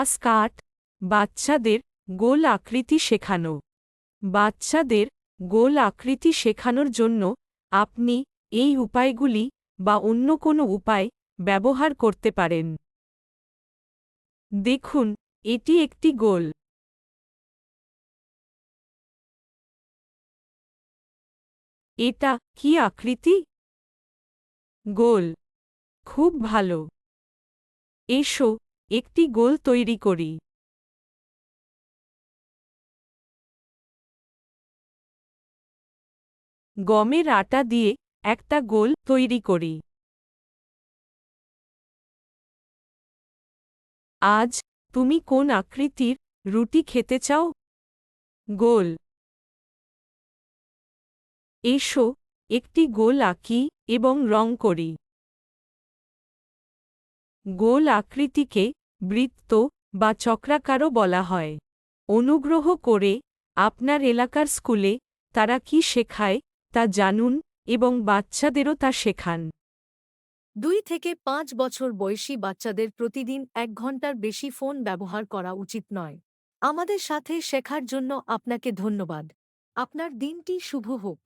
Class 8 বাচ্চাদের গোল আকৃতি শেখানো। বাচ্চাদের গোল আকৃতি শেখানোর জন্য আপনি এই উপায়গুলি বা অন্য কোনো উপায় ব্যবহার করতে পারেন। দেখুন, এটি একটি গোল। এটা কি আকৃতি? গোল। খুব ভালো। এসো একটি গোল তৈরি করি। গমের আটা দিয়ে একটা গোল তৈরি করি। আজ তুমি কোন আকৃতির রুটি খেতে চাও? গোল। এসো একটি গোল আঁকি এবং রং করি। গোল আকৃতিকে বৃত্ত বা চক্রাকারও বলা হয়। অনুগ্রহ করে আপনার এলাকার স্কুলে তারা কি শেখায় তা জানুন এবং বাচ্চাদেরও তা শেখান। 2 থেকে 5 বছর বয়সী বাচ্চাদের প্রতিদিন 1 ঘন্টার বেশি ফোন ব্যবহার করা উচিত নয়। আমাদের সাথে শেখার জন্য আপনাকে ধন্যবাদ। আপনার দিনটি শুভ হোক।